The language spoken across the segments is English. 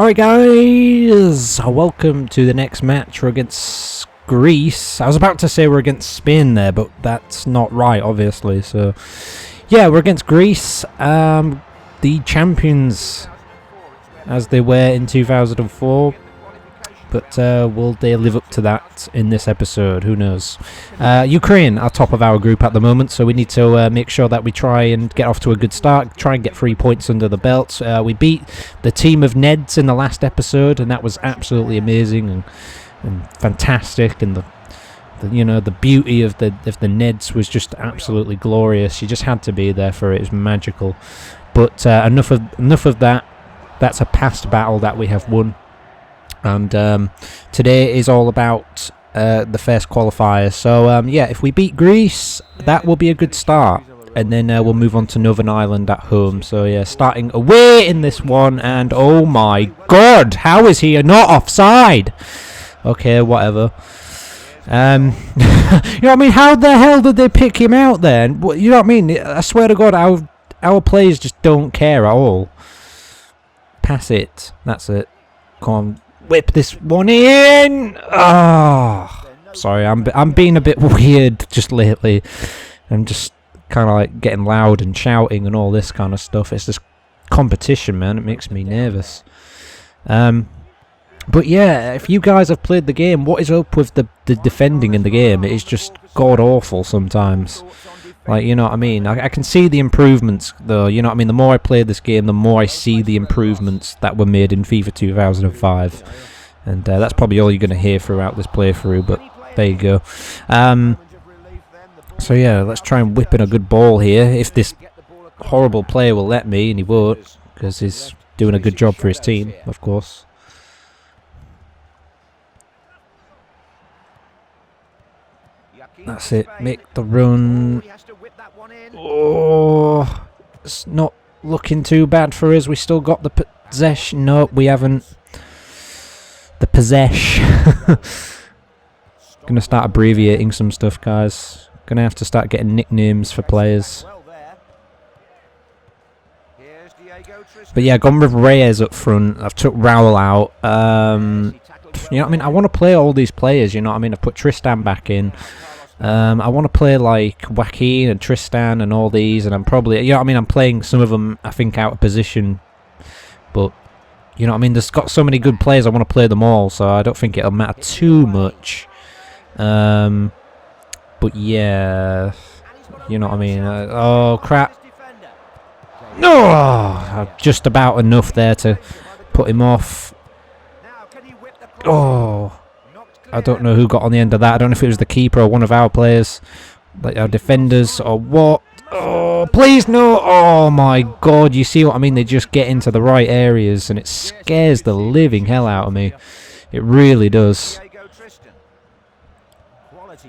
Alright guys, welcome to the next match. We're against Greece. I was about to say we're against Spain there, but that's not right obviously. So yeah, we're against Greece, the champions as they were in 2004. But will they live up to that in this episode? Who knows? Ukraine are top of our group at the moment, so we need to make sure that we try and get off to a good start, try and get 3 points under the belt. We beat the team of Neds in the last episode, and that was absolutely amazing and fantastic. And the beauty of the Neds was just absolutely glorious. You just had to be there for it. It was magical. But enough of that. That's a past battle that we have won. And today is all about the first qualifier. So yeah, if we beat Greece, that will be a good start, and then we'll move on to Northern Ireland at home. So yeah, starting away in this one, and oh my god, how is he not offside? Okay, whatever. You know what I mean? How the hell did they pick him out then? You know what I mean? I swear to God, our players just don't care at all. Pass it. That's it. Come on. Whip this one in. Oh, sorry, I'm being a bit weird just lately. I'm just kind of like getting loud and shouting and all this kind of stuff. It's this competition, man. It makes me nervous. But yeah, if you guys have played the game, what is up with the defending in the game? It is just god awful sometimes. Like, you know what I mean? I can see the improvements, though. You know what I mean? The more I play this game, the more I see the improvements that were made in FIFA 2005. And that's probably all you're going to hear throughout this playthrough, but there you go. So yeah, let's try and whip in a good ball here. If this horrible player will let me, and he won't, because he's doing a good job for his team, of course. That's it. Make the run. Oh, it's not looking too bad for us. We still got the possession. No, we haven't. The possession. Gonna start abbreviating some stuff, guys. Gonna have to start getting nicknames for players. But yeah, gone with Reyes up front. I've took Raul out. You know what I mean? I want to play all these players. You know what I mean? I've put Tristan back in. I want to play like Joaquin and Tristan and all these, and I'm probably, you know what I mean, I'm playing some of them, I think, out of position, but, you know what I mean, there's got so many good players, I want to play them all, so I don't think it'll matter too much. But yeah, you know what I mean, oh crap, no, just about enough there to put him off. Oh, I don't know who got on the end of that. I don't know if it was the keeper or one of our players, like our defenders or what. Oh, please no. Oh my god, you see what I mean? They just get into the right areas and it scares the living hell out of me. It really does. You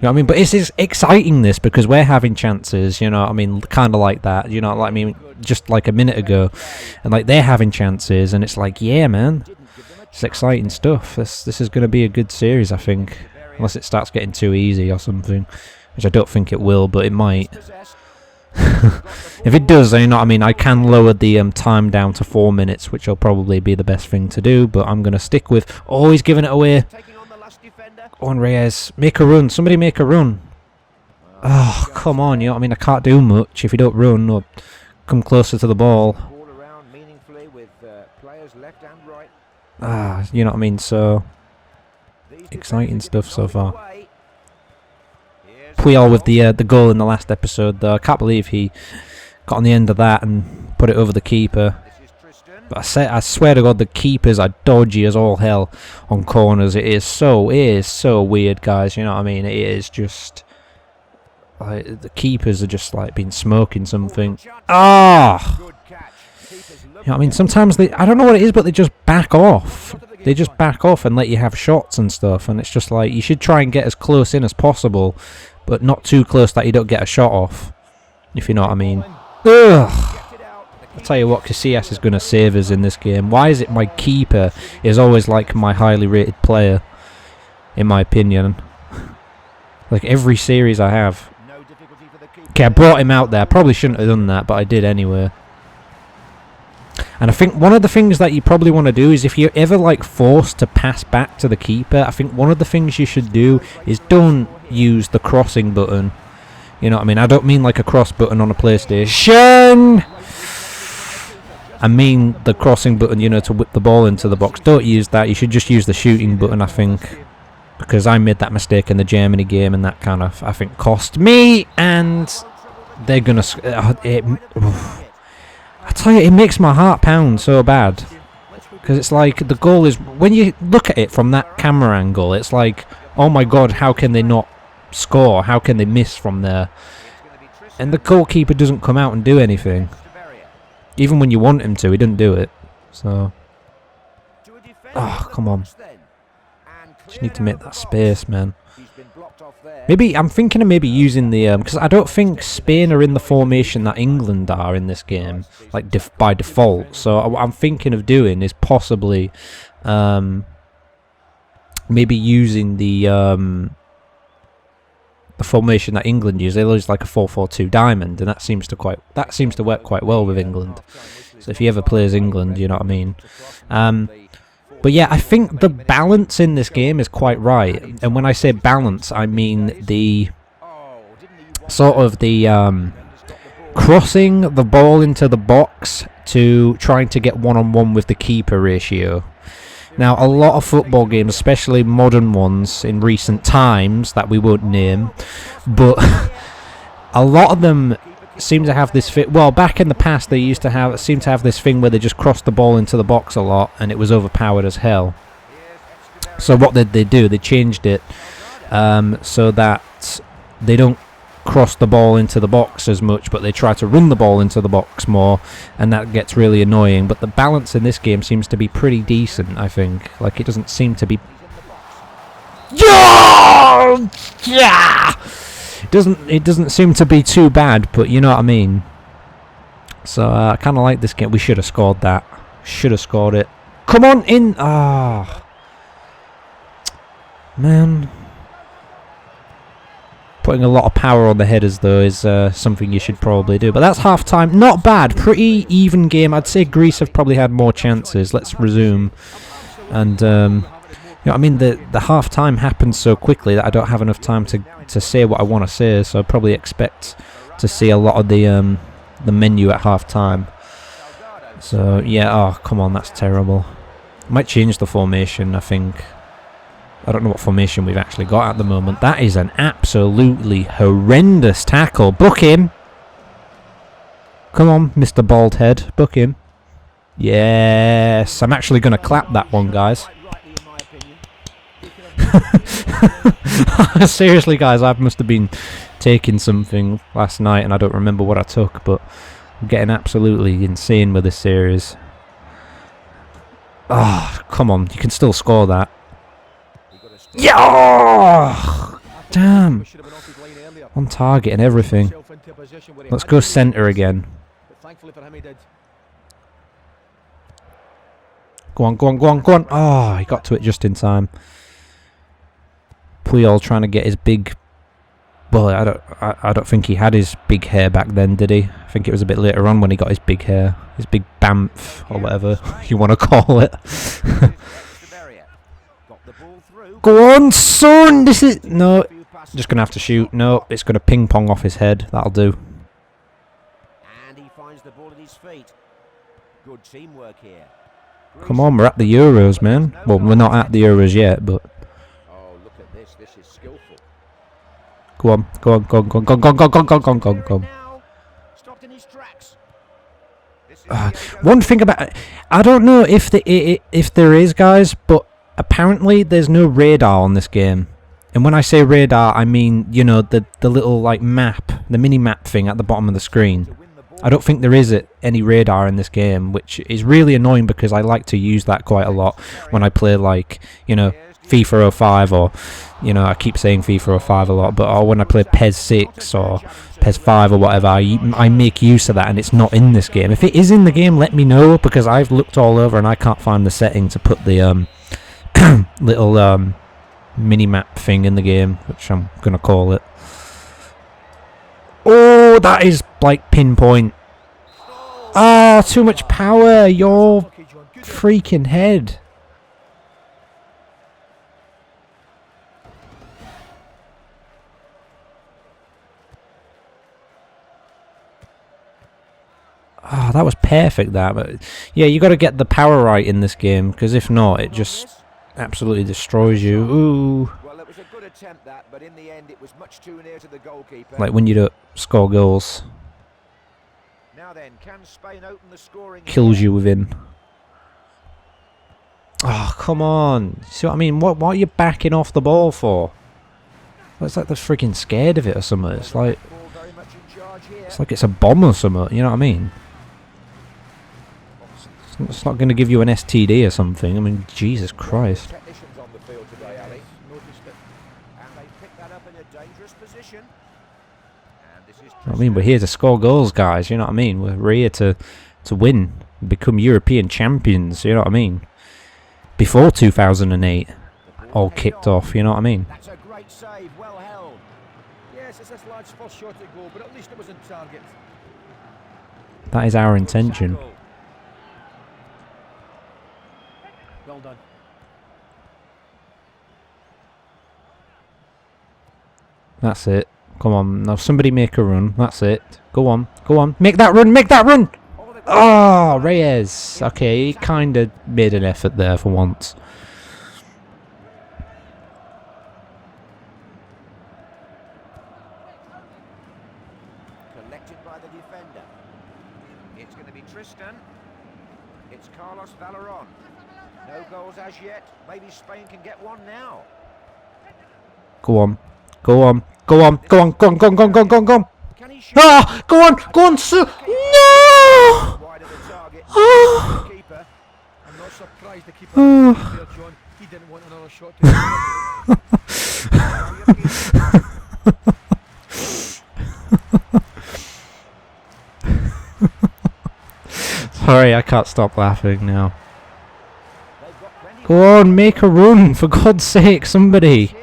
know what I mean? But it's exciting, this, because we're having chances, you know what I mean? Kind of like that, you know, like, I mean, just like a minute ago. And like they're having chances and it's like, yeah, man. It's exciting stuff. This is going to be a good series, I think. Unless it starts getting too easy or something. Which I don't think it will, but it might. If it does, you know what I mean, I can lower the time down to 4 minutes, which will probably be the best thing to do. But I'm going to stick with... Oh, he's giving it away. Go on, Reyes. Make a run. Somebody make a run. Oh, come on. You know what I mean? I can't do much if you don't run or come closer to the ball. You know what I mean, so exciting stuff so far. Puyol with the goal in the last episode, though. I can't believe he got on the end of that and put it over the keeper. But I swear to God, the keepers are dodgy as all hell on corners. It is so weird, guys. You know what I mean? It is just like the keepers are just like been smoking something. Ah. You know what I mean? Sometimes I don't know what it is, but they just back off. They just back off and let you have shots and stuff. And it's just like, you should try and get as close in as possible, but not too close that you don't get a shot off, if you know what I mean. Ugh. I'll tell you what, Casillas is going to save us in this game. Why is it my keeper is always like my highly rated player, in my opinion? Like every series I have. Okay, I brought him out there. Probably shouldn't have done that, but I did anyway. And I think one of the things that you probably want to do is if you're ever like forced to pass back to the keeper, I think one of the things you should do is don't use the crossing button. You know what I mean? I don't mean like a cross button on a PlayStation. I mean the crossing button, you know, to whip the ball into the box. Don't use that. You should just use the shooting button, I think. Because I made that mistake in the Germany game and that kind of, I think, cost me. And they're going to... I tell you, it makes my heart pound so bad. Because it's like the goal is... When you look at it from that camera angle, it's like, oh my god, how can they not score? How can they miss from there? And the goalkeeper doesn't come out and do anything. Even when you want him to, he didn't do it. So... Oh, come on. Just need to make that space, man. Maybe I'm thinking of maybe using the because I don't think Spain are in the formation that England are in this game, like by default. So what I'm thinking of doing is possibly maybe using the formation that England use. They use like a 4-4-2 diamond, and that seems to work quite well with England. So if he ever plays England, you know what I mean. But yeah, I think the balance in this game is quite right. And when I say balance, I mean the sort of the crossing the ball into the box to trying to get one-on-one with the keeper ratio. Now, a lot of football games, especially modern ones in recent times that we won't name, but a lot of them seem to have this well, back in the past they seem to have this thing where they just crossed the ball into the box a lot and it was overpowered as hell. So what did they do? They changed it so that they don't cross the ball into the box as much, but they try to run the ball into the box more, and that gets really annoying. But the balance in this game seems to be pretty decent, I think. Like, it doesn't seem to be... Yeah! It doesn't seem to be too bad, but you know what I mean. So I kind of like this game. We should have scored that. Should have scored it. Come on in. Ah, man. Putting a lot of power on the headers though is something you should probably do. But that's half time. Not bad. Pretty even game. I'd say Greece have probably had more chances. Let's resume. And you know what I mean, the half time happens so quickly that I don't have enough time to say what I want to say, so I probably expect to see a lot of the menu at half time. So yeah, oh come on, that's terrible. I might change the formation, I think. I don't know what formation we've actually got at the moment. That is an absolutely horrendous tackle. Book him. Come on, Mr. Baldhead, book him. Yes, I'm actually going to clap that one, guys. Seriously, guys, I must have been taking something last night and I don't remember what I took, but I'm getting absolutely insane with this series. Ah, oh, come on, you can still score that. Yeah! Oh, damn. On target and everything. Let's go centre again. Go on, go on, go on, go on. Oh, he got to it just in time. Puyol trying to get his big... Well, I don't think he had his big hair back then, did he? I think it was a bit later on when he got his big hair. His big bamf, or whatever you want to call it. Go on, son! This is... No, just going to have to shoot. No, it's going to ping-pong off his head. That'll do. And he finds the ball at his feet. Good teamwork here. Come on, we're at the Euros, man. Well, we're not at the Euros yet, but... Oh, look at this. This is skillful. Go on, go on, go on, go on, go on, go on, go on, go on, go on, go on, go on. Stopped in his tracks. One thing about... I don't know if there is, guys, but apparently there's no radar on this game. And when I say radar, I mean, you know, the little, like, map, the mini-map thing at the bottom of the screen. I don't think there is any radar in this game, which is really annoying because I like to use that quite a lot when I play, like, you know, FIFA 05 or, you know, I keep saying FIFA 05 a lot, but or when I play PES 6 or PES 5 or whatever, I make use of that, and it's not in this game. If it is in the game, let me know, because I've looked all over and I can't find the setting to put the little mini-map thing in the game, which I'm going to call it. Oh, that is like pinpoint. Ah, too much power. Your freaking head. Ah, that was perfect, that. But yeah, you got to get the power right in this game, because if not, it just absolutely destroys you. Ooh. Well, it was a good attempt that, but in the end it was much too near to the goalkeeper. Like when you don't score goals. Now then, can Spain open the scoring? Kills you within. Oh, come on. See what I mean? What are you backing off the ball for? It's like they're freaking scared of it or something. It's like it's a bomb or something, you know what I mean? It's not going to give you an STD or something. I mean, Jesus Christ. Technicians on the field today, Ali. Noticed it. And they picked that up in a dangerous position. And this is, You know what I mean? We're here to score goals, guys. You know what I mean? We're here to win, become European champions. You know what I mean? Before 2008, all kicked off. You know what I mean? That's a great save, well held. Yes, it's this lad's first shot at goal, but at least it was in target. That is our intention. Well done. That's it. Come on, now somebody make a run. That's it. Go on, go on. Make that run, make that run! Oh, Reyes. Okay, he kind of made an effort there for once. Collected by the defender. It's going to be Tristan. It's Carlos Valeron. No goals as yet. Maybe Spain can get one now. Go on, go on, go on, go on, go on, go on, go on, go on, go on, go on. Can he shoot? Ah, go on, sir. No! Wide of the target. Oh. Keeper. I'm not surprised the keeper Oh. there, John. He didn't want another shot Sorry, I can't stop laughing now. Go on, make a run, for God's sake, somebody.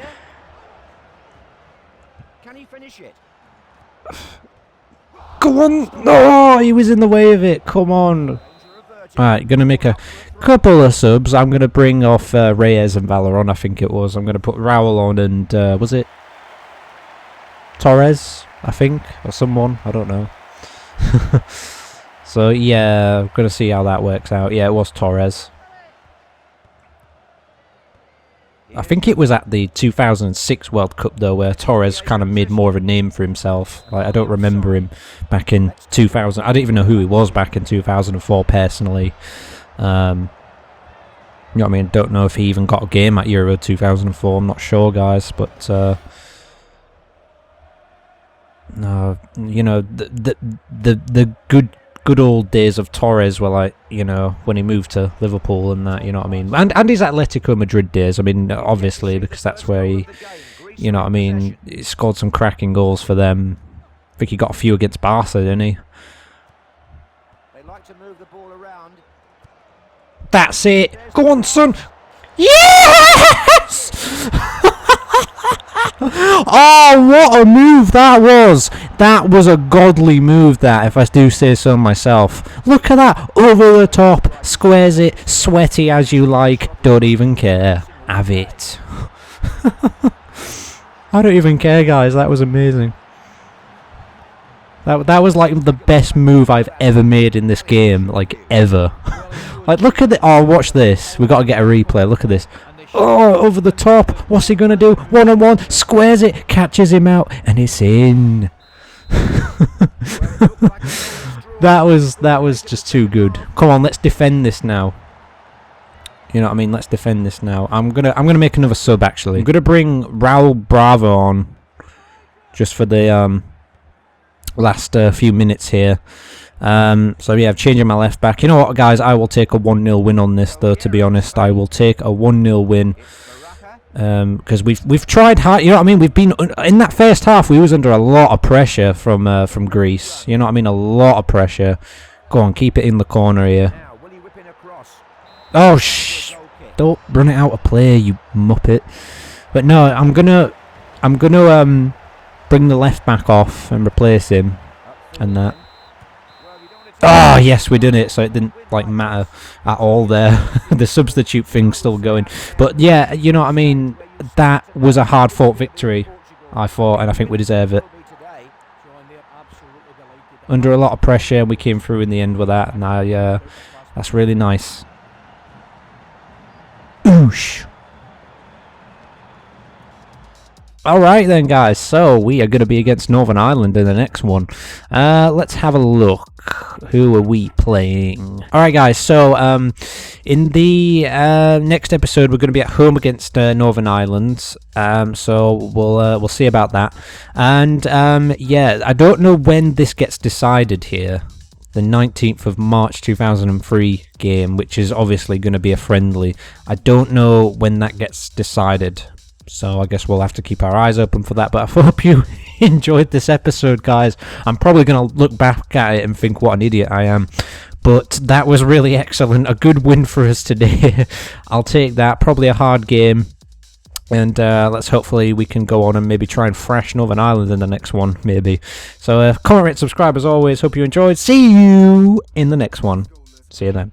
Can he finish it? Go on! No, he was in the way of it. Come on. Alright, gonna make a couple of subs. I'm gonna bring off Reyes and Valeron, I think it was. I'm gonna put Raul on and, was it Torres, I think? Or someone? I don't know. So, yeah, I'm gonna see how that works out. Yeah, it was Torres. I think it was at the 2006 World Cup, though, where Torres kind of made more of a name for himself. Like, I don't remember him back in 2000. I don't even know who he was back in 2004, personally. You know what I mean? Don't know if he even got a game at Euro 2004. I'm not sure, guys. But, no, you know, the good old days of Torres were like, you know, when he moved to Liverpool and that, you know what I mean? And his Atletico Madrid days, I mean, obviously, because that's where he, you know what I mean, he scored some cracking goals for them. I think he got a few against Barca, didn't he? They like to move the ball around. That's it! Go on, son! Yes! Oh, what a move that was! That was a godly move, that, if I do say so myself. Look at that! Over the top, squares it, sweaty as you like, don't even care. Have it. I don't even care, guys, that was amazing. That was like the best move I've ever made in this game, like, ever. Like, look at the... Oh, watch this. We've got to get a replay, look at this. Oh, over the top. What's he going to do? One-on-one. Squares it. Catches him out. And it's in. That was just too good. Come on, let's defend this now. You know what I mean? Let's defend this now. I'm gonna make another sub, actually. I'm going to bring Raul Bravo on. Just for the last few minutes here. So yeah, I've changed my left back. You know what, guys? I will take a 1-0 win on this, though. To be honest, I will take a 1-0 win because we've tried hard. You know what I mean? We've been in that first half. We was under a lot of pressure from Greece. You know what I mean? A lot of pressure. Go on, keep it in the corner here. Oh don't run it out of play, you muppet. But no, I'm gonna bring the left back off and replace him, and that. Oh, yes, we did it, so it didn't, like, matter at all there. The substitute thing's still going. But, yeah, you know what I mean? That was a hard-fought victory, I thought, and I think we deserve it. Under a lot of pressure, we came through in the end with that, and that's really nice. Oosh. Alright then, guys, so we are going to be against Northern Ireland in the next one. Let's have a look. Who are we playing? Alright, guys, so in the next episode we're going to be at home against Northern Ireland, so we'll see about that. And yeah, I don't know when this gets decided here. The 19th of March 2003 game, which is obviously going to be a friendly. I don't know when that gets decided. So I guess we'll have to keep our eyes open for that. But I hope you enjoyed this episode, guys. I'm probably going to look back at it and think what an idiot I am. But that was really excellent. A good win for us today. I'll take that. Probably a hard game. And let's hopefully we can go on and maybe try and thrash Northern Ireland in the next one, maybe. So comment, rate, subscribe as always. Hope you enjoyed. See you in the next one. See you then.